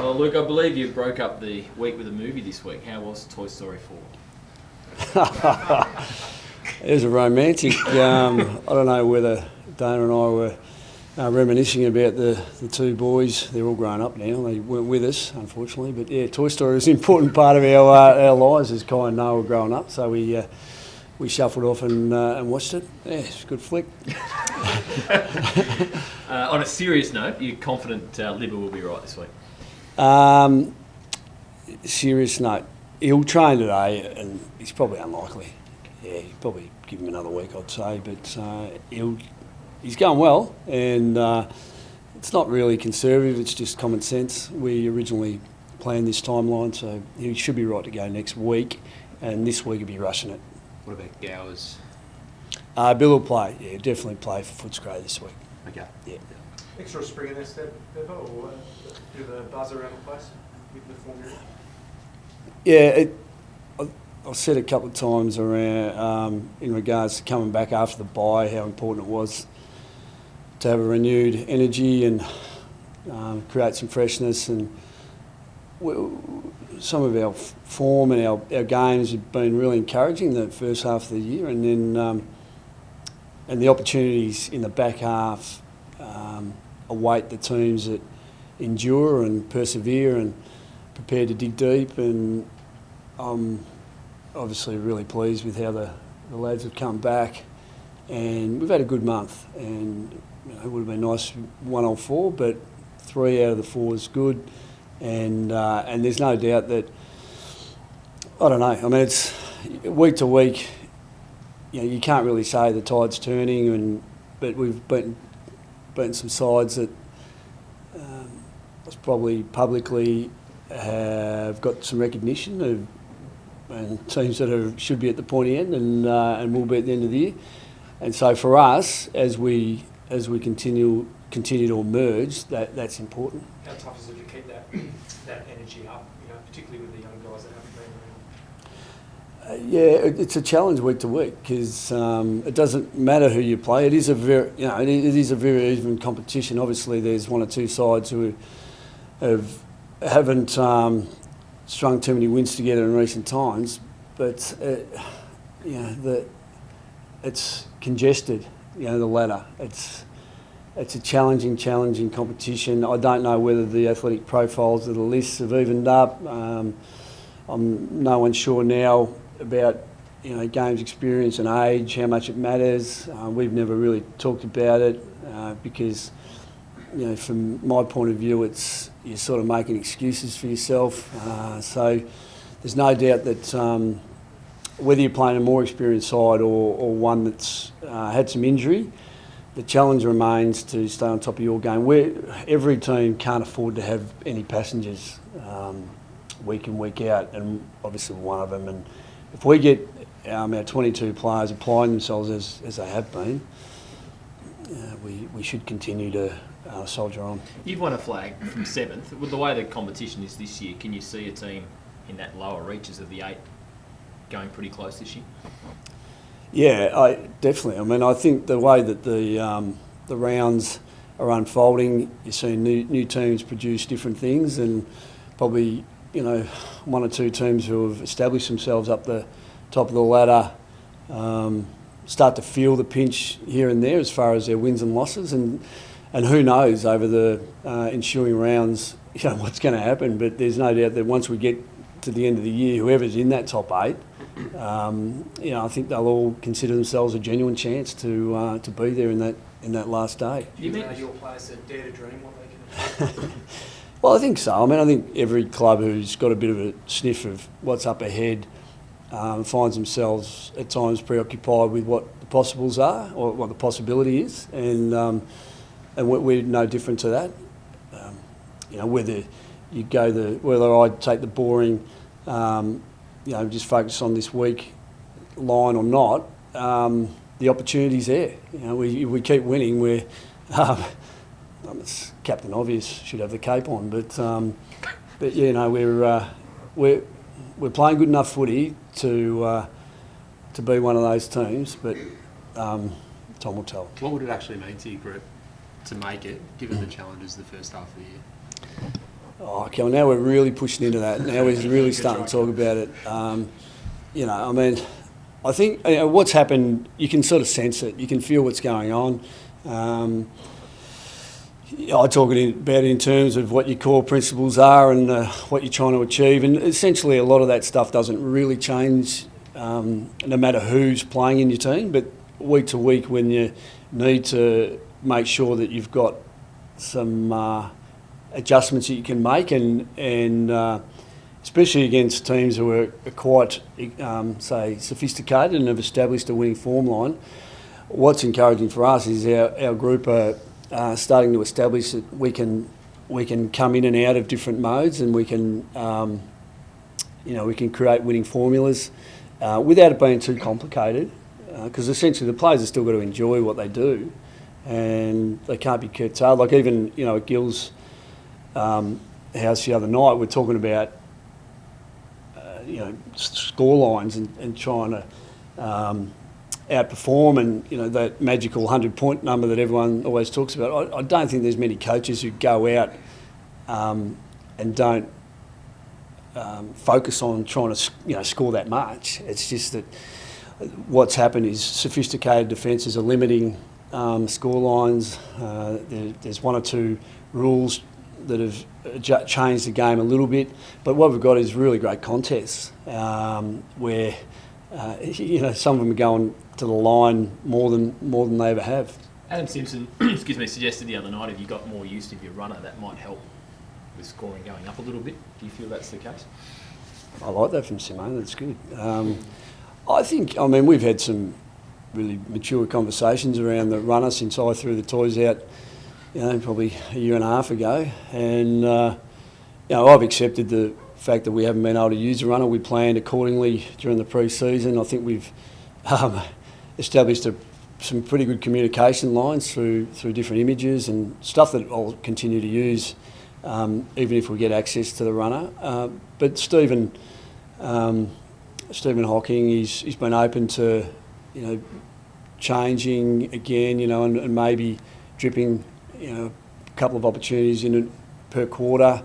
Well, Luke, I believe you broke up the week with a movie this week. How was Toy Story 4? It was a romantic. I don't know whether Dana and I were reminiscing about the two boys. They're all grown up now. They weren't with us, unfortunately. But yeah, Toy Story was an important part of our lives as Kai and Noah were growing up. So we shuffled off and watched it. Yeah, it's a good flick. On a serious note, you're confident Libba will be right this week? Serious note, he'll train today, and he's probably unlikely. Yeah, he'll probably give him another week, I'd say. But he's going well, and it's not really conservative. It's just common sense. We originally planned this timeline, so he should be right to go next week, and this week he'll be rushing it. What about Gowers? Bill will play. Yeah, definitely play for Footscray this week. Okay. Yeah. Extra spring in their step, Bevo, or do the buzz around the place with the formula? Yeah, I've said a couple of times around in regards to coming back after the bye, how important it was to have a renewed energy and create some freshness. And some of our form and our games have been really encouraging the first half of the year, and then and the opportunities in the back half await the teams that endure and persevere and prepare to dig deep. And I'm obviously really pleased with how the lads have come back, and we've had a good month. And it would have been nice 1 on 4, but 3 out of the 4 is good. And there's no doubt that, I don't know, I mean, it's week to week, you can't really say the tide's turning, but we've beaten some sides that probably publicly have got some recognition of, and teams that should be at the pointy end and will be at the end of the year. And so for us, as we continue to emerge, that's important. How tough is it to keep that energy up, particularly with the young guys that haven't been around? Yeah, it's a challenge week to week because it doesn't matter who you play. It is a very even competition. Obviously, there's 1 or 2 sides who haven't strung too many wins together in recent times, but it's congested. The ladder. It's a challenging competition. I don't know whether the athletic profiles of the lists have evened up. I'm no one sure now about games experience and age, how much it matters. We've never really talked about it because from my point of view, you're sort of making excuses for yourself. So there's no doubt that whether you're playing a more experienced side or one that's had some injury, the challenge remains to stay on top of your game. Every team can't afford to have any passengers week in, week out, and obviously one of them. And if we get our 22 players applying themselves as they have been, we should continue to soldier on. You've won a flag from 7th. With the way the competition is this year, can you see a team in that lower reaches of the 8 going pretty close this year? Yeah, definitely. I mean, I think the way that the rounds are unfolding, you're seeing new teams produce different things, and probably 1 or 2 teams who have established themselves up the top of the ladder start to feel the pinch here and there as far as their wins and losses, and who knows over the ensuing rounds what's going to happen. But there's no doubt that once we get to the end of the year, whoever's in that top 8, I think they'll all consider themselves a genuine chance to be there in that last day. Do you know your players that dare to dream what they can achieve? Well, I think so. I mean, I think every club who's got a bit of a sniff of what's up ahead finds themselves at times preoccupied with what the possibles are or what the possibility is, and we're no different to that. Whether I take the boring, just focus on this week line or not, the opportunity's there. We keep winning. It's Captain Obvious should have the cape on, but we're playing good enough footy to be one of those teams. But time will tell. What would it actually mean to your group to make it, given the challenges the first half of the year? Oh, okay, well, now we're really pushing into that. Now we're really starting to talk about it. I mean, I think what's happened, you can sort of sense it. You can feel what's going on. I talk about it in terms of what your core principles are and what you're trying to achieve. And essentially a lot of that stuff doesn't really change no matter who's playing in your team. But week to week, when you need to make sure that you've got some adjustments that you can make, and especially against teams who are quite, say, sophisticated and have established a winning form line, what's encouraging for us is our group are starting to establish that we can come in and out of different modes, and we can create winning formulas without it being too complicated. Because essentially the players have still got to enjoy what they do, and they can't be curtailed. Like even at Gill's house the other night, we're talking about score lines and trying to outperform, and that magical 100-point number that everyone always talks about. I don't think there's many coaches who go out and don't focus on trying to score that much. It's just that what's happened is sophisticated defences are limiting score lines. There's one or two rules that have changed the game a little bit, but what we've got is really great contests where some of them are going to the line more than they ever have. Adam Simpson, suggested the other night if you got more use of your runner, that might help with scoring going up a little bit. Do you feel that's the case? I like that from Simone. That's good. I mean, we've had some really mature conversations around the runner since I threw the toys out, probably a year and a half ago. And, I've accepted the fact that we haven't been able to use the runner. We planned accordingly during the pre-season. I think we've established some pretty good communication lines through different images and stuff that I'll continue to use, even if we get access to the runner. But Stephen Hocking, he's been open to, changing again, and maybe dripping, a couple of opportunities in it per quarter.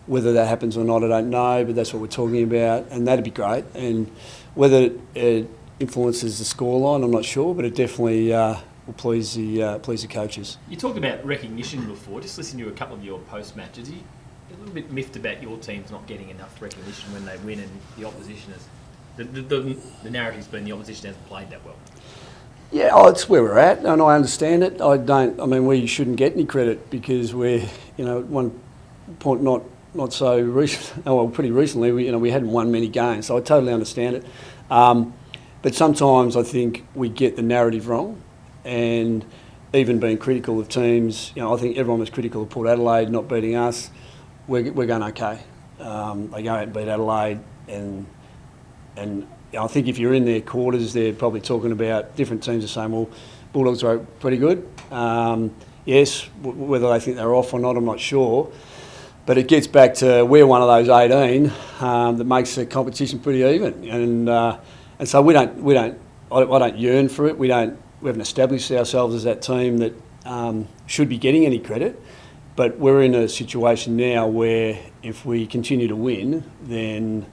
Whether that happens or not, I don't know, but that's what we're talking about, and that'd be great. And whether it influences the scoreline, I'm not sure, but it definitely will please the coaches. You talked about recognition before. Just listening to a couple of your post matches, you're a little bit miffed about your team's not getting enough recognition when they win, and the opposition has. The narrative's been the opposition hasn't played that well. Yeah, it's where we're at, and I understand it. We shouldn't get any credit because we're, at one point not so recent. Well, pretty recently, we hadn't won many games, so I totally understand it. But sometimes I think we get the narrative wrong, and even being critical of teams, I think everyone was critical of Port Adelaide not beating us. We're going okay. They go out and beat Adelaide, and I think if you're in their quarters, they're probably talking about different teams are saying, well, Bulldogs are pretty good. Yes, whether they think they're off or not, I'm not sure. But it gets back to we're one of those 18 that makes the competition pretty even, and so I don't yearn for it. We haven't established ourselves as that team that should be getting any credit. But we're in a situation now where if we continue to win, then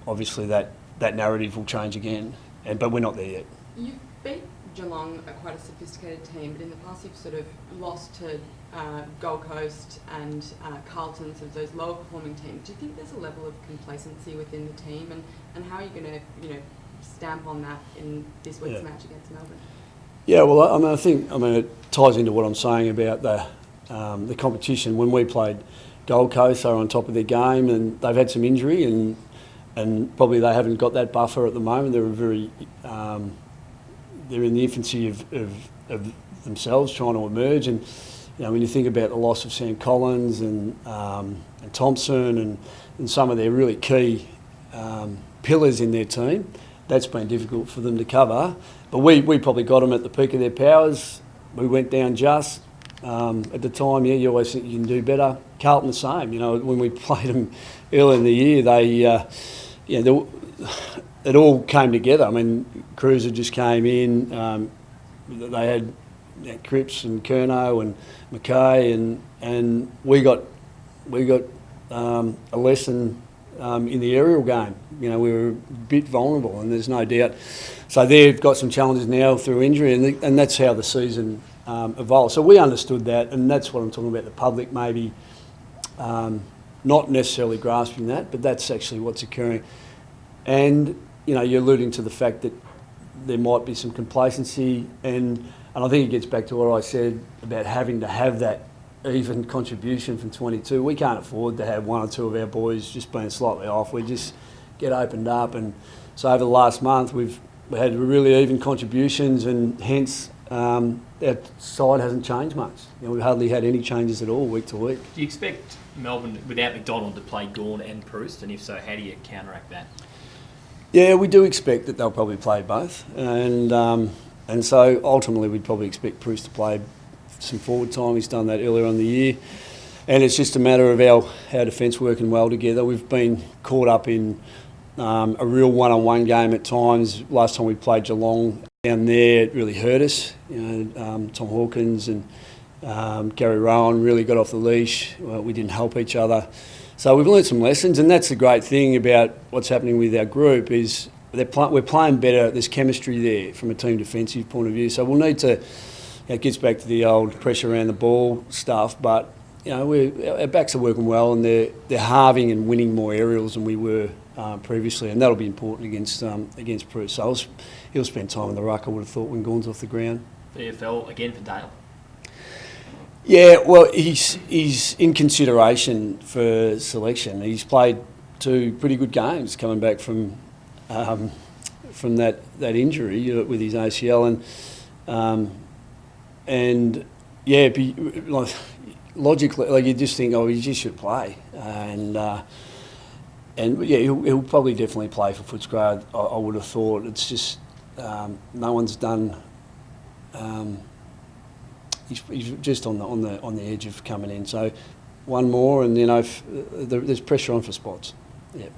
obviously that narrative will change again. But we're not there yet. You've beat Geelong, quite a sophisticated team, but in the past you've sort of lost to Gold Coast and Carlton, sort of those lower performing teams. Do you think there's a level of complacency within the team, and how are you going to stamp on that in this week's match against Melbourne? Yeah, well, I think it ties into what I'm saying about the competition. When we played Gold Coast, they were on top of their game, and they've had some injury, and probably they haven't got that buffer at the moment. They're in the infancy of themselves trying to emerge, and when you think about the loss of Sam Collins and Thompson and some of their really key pillars in their team, that's been difficult for them to cover. But we probably got them at the peak of their powers. We went down just at the time. Yeah, you always think you can do better. Carlton the same. When we played them earlier in the year, it all came together. I mean, Cruiser just came in. They had Cripps and Curnow and McKay, and we got a lesson in the aerial game. You know, we were a bit vulnerable, and there's no doubt. So they've got some challenges now through injury, and that's how the season evolved. So we understood that, and that's what I'm talking about. The public maybe not necessarily grasping that, but that's actually what's occurring. And you know, you're alluding to the fact that there might be some complacency, and I think it gets back to what I said about having to have that even contribution from 22. We can't afford to have one or two of our boys just being slightly off. We just get opened up, and so over the last month we had really even contributions, and hence our side hasn't changed much. You know, we've hardly had any changes at all week to week. Do you expect Melbourne, without McDonald, to play Gawn and Proust? And if so, how do you counteract that? Yeah, we do expect that they'll probably play both, and so ultimately we'd probably expect Proust to play some forward time. He's done that earlier on in the year, and it's just a matter of our defence working well together. We've been caught up in a real one-on-one game at times. Last time we played Geelong down there, it really hurt us. You know, Tom Hawkins and Gary Rowan really got off the leash. We didn't help each other. So we've learned some lessons, and that's the great thing about what's happening with our group is we're playing better. There's chemistry there from a team defensive point of view. So we'll need to. It gets back to the old pressure around the ball stuff, but you know our backs are working well, and they're halving and winning more aerials than we were previously, and that'll be important against Proust. So he'll spend time in the ruck, I would have thought, when Gawn's off the ground. VFL again for Dale. Yeah, well, he's in consideration for selection. He's played 2 pretty good games coming back from that injury with his ACL, and yeah, logically, like you just think, oh, he just should play, and yeah, he'll probably definitely play for Footscray. I would have thought. It's just no one's done. He's just on the edge of coming in. So one more, and you know, there's pressure on for spots. Yeah.